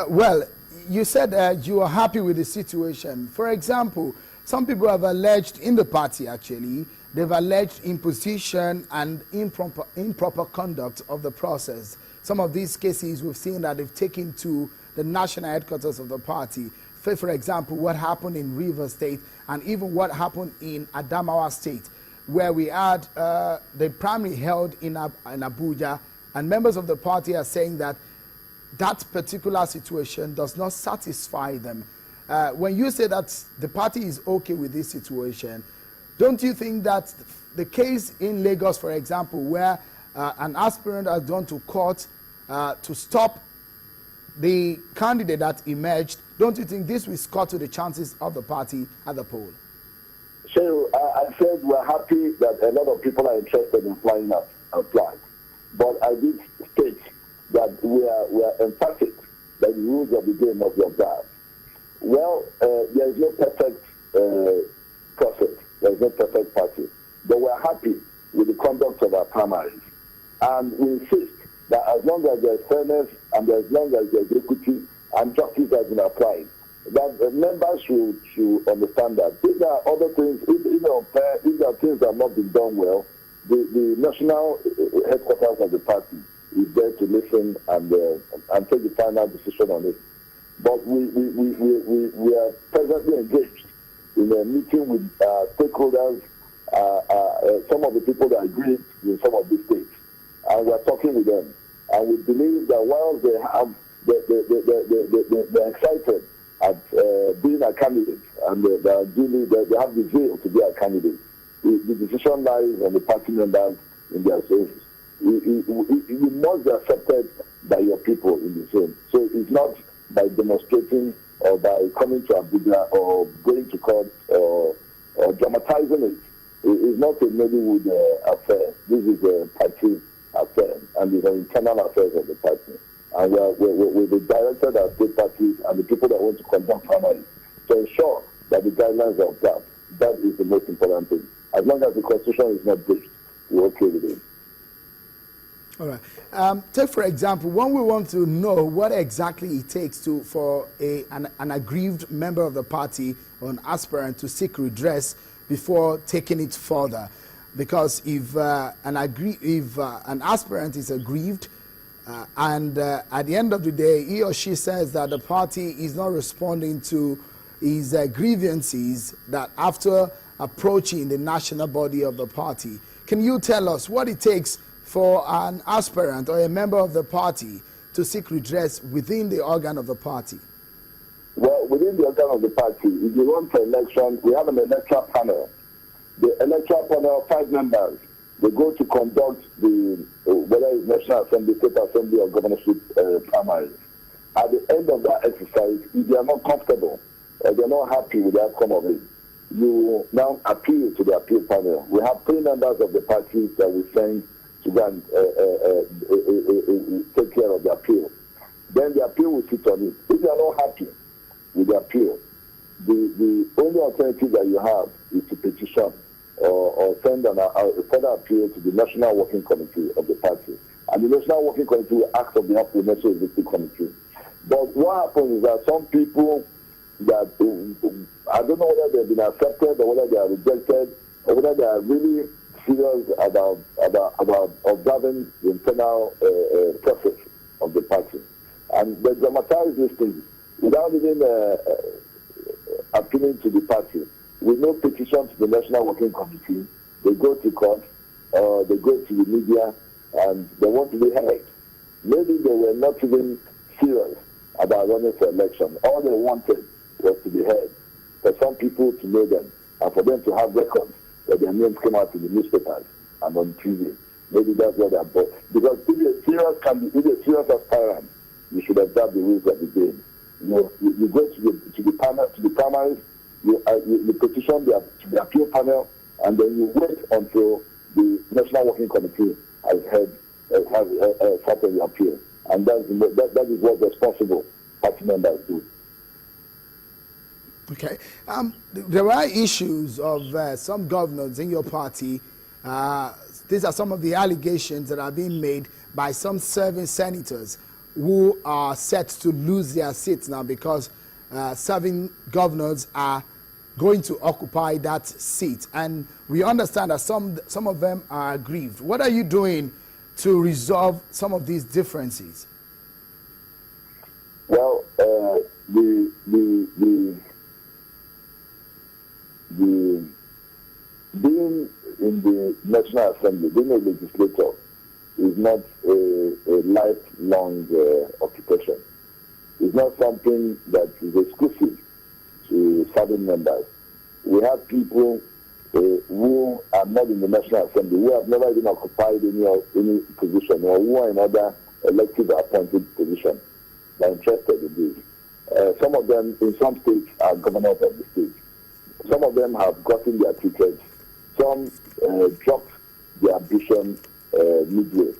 Well, you said you are happy with the situation. For example, some people have alleged in the party, actually, they've alleged imposition and improper conduct of the process. Some of these cases we've seen that they've taken to the national headquarters of the party. For example, what happened in Rivers State and even what happened in Adamawa State, where we had the primary held in Abuja, and members of the party are saying that that particular situation does not satisfy them. When you say that the party is okay with this situation, don't you think that the case in Lagos, for example, where an aspirant has gone to court to stop the candidate that emerged, don't you think this will score to the chances of the party at the poll? So I said we're happy that a lot of people are interested in flying up and flag. But I did state that we are emphatic that the rules of the game must be observed. Well, there is no perfect process. There is no perfect party. But we're happy with the conduct of our primaries. And we insist that as long as there's fairness and as long as there's equity and justice has been applied, that the members should understand that if there are other things, if there are things that have not been done well, the national headquarters of the party is there to listen and take the final decision on it. But we are presently engaged in a meeting with stakeholders, some of the people that agree in some of these states, and we're talking with them. And we believe that while they're excited at being a candidate and they have the zeal to be a candidate, the decision lies on the party members in their zones. You must be accepted by your people in the zone. So it's not by demonstrating or by coming to Abuja or going to court or dramatizing it. It's not a Nollywood affair. This is a party affair, and it's an internal affairs of the party. And we've directed our state parties and the people that want to conduct primaries to ensure that the guidelines are observed. That is the most important thing. As long as the constitution is not breached, we're okay with it. All right. Take, for example, when we want to know what exactly it takes for an aggrieved member of the party or an aspirant to seek redress before taking it further. Because if an aspirant is aggrieved and at the end of the day, he or she says that the party is not responding to his grievances, that after approaching the national body of the party, can you tell us what it takes for an aspirant or a member of the party to seek redress within the organ of the party? Well, within the organ of the party, if you run for election, we have an electoral panel. The electoral panel, 5 members, they go to conduct whether it's National Assembly, State Assembly, or governorship primaries. At the end of that exercise, if they are not comfortable or they are not happy with the outcome of it, you now appeal to the appeal panel. We have 3 members of the party that we send to go and take care of the appeal. Then the appeal will sit on it. If they are not happy with the appeal, the only alternative that you have is to petition or send a further appeal to the National Working Committee of the party. And the National Working Committee will act on behalf of the National Executive Committee. But what happens is that some people that, I don't know whether they've been accepted or whether they are rejected or whether they are really serious about observing the internal process of the party. And they dramatize these things without even appealing to the party. With no petition to the National Working Committee, they go to court or they go to the media and they want to be heard. Maybe they were not even serious about running for election. All they wanted was to be heard, for some people to know them and for them to have records that their names came out in the newspapers and on TV. Maybe that's what they're about. Because if you're a serious aspirant, you should observe the rules of the game. You go to the panel, to the primaries, you petition to the appeal panel, and then you wait until the National Working Committee has started the appeal. And that is what responsible party members do. Okay. There are issues of some governors in your party. These are some of the allegations that are being made by some serving senators who are set to lose their seats now because serving governors are going to occupy that seat. And we understand that some of them are aggrieved. What are you doing to resolve some of these differences? Well, being in the National Assembly, being a legislator, is not a lifelong occupation. It's not something that is exclusive to certain members. We have people who are not in the National Assembly, who have never even occupied any position, or who are in other elected or appointed positions, are interested in this. Some of them, in some states, are governors of the state. Some of them have gotten their tickets. Some dropped their ambition midway.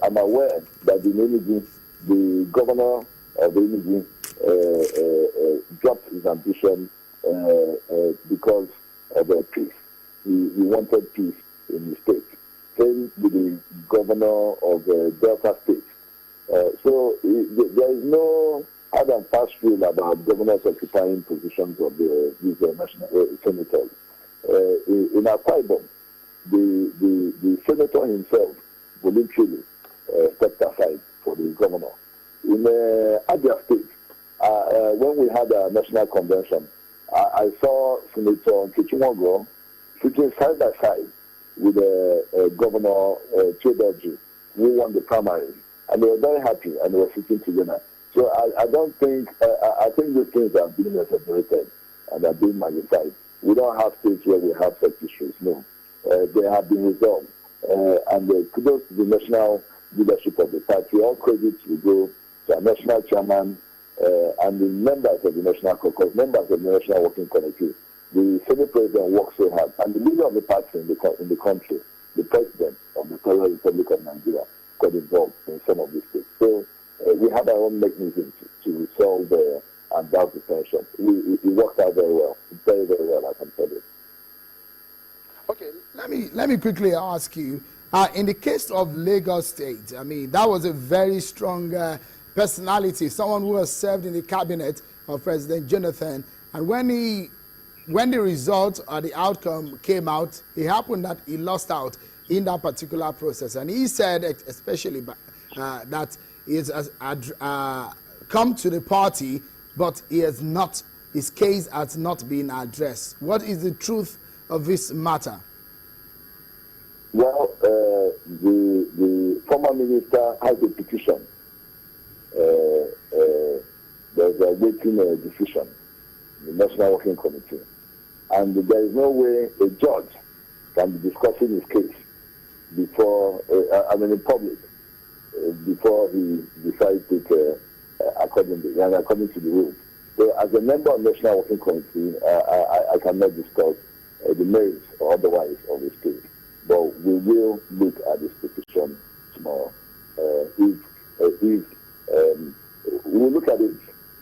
I'm aware that in Enugu, the governor of Enugu dropped his ambition because of peace. He wanted peace in the state. Same with the governor of Delta State. So there is no hard and fast rule about governors occupying positions of these national senators. In Akwa Ibom, the senator himself voluntarily stepped aside for the governor. In Abia State, when we had a national convention, I saw Senator Kichimogro sitting side by side with Governor Chidoji, who won the primary, and they were very happy, and they were sitting together. So I don't think, I think these things are being separated and are being magnified. We don't have states where we have such issues, no. They have been resolved. And kudos to the national leadership of the party. All credit will go to our national chairman and the members of the National Caucus, members of the National Working Committee. The Senate President worked so hard, and the leader of the party in the country, the President of the Federal Republic of Nigeria, got involved in some of these things. So we have our own mechanism to resolve and doubt the tension. It worked out very well, very, very well, I can tell you. Okay, let me quickly ask you, in the case of Lagos State, I mean, that was a very strong personality, someone who has served in the cabinet of President Jonathan, and when the result or the outcome came out, it happened that he lost out in that particular process, and he said especially that he has come to the party, but his case has not been addressed. What is the truth of this matter? Well, the former minister has a petition. There's a waiting decision in the National Working Committee. And there is no way a judge can be discussing his case before, in public, before he decides it according to the rules. So as a member of the National Working Committee, I cannot discuss the merits or otherwise of his case. But we will look at this petition tomorrow. We'll look at it.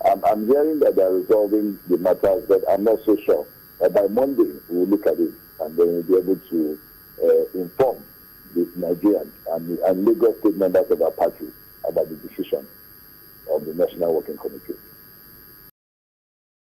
I'm hearing that they're resolving the matters, but I'm not so sure. By Monday, we'll look at it, and then we'll be able to inform the Nigerians and Lagos State members of our party about the decision of the National Working Committee.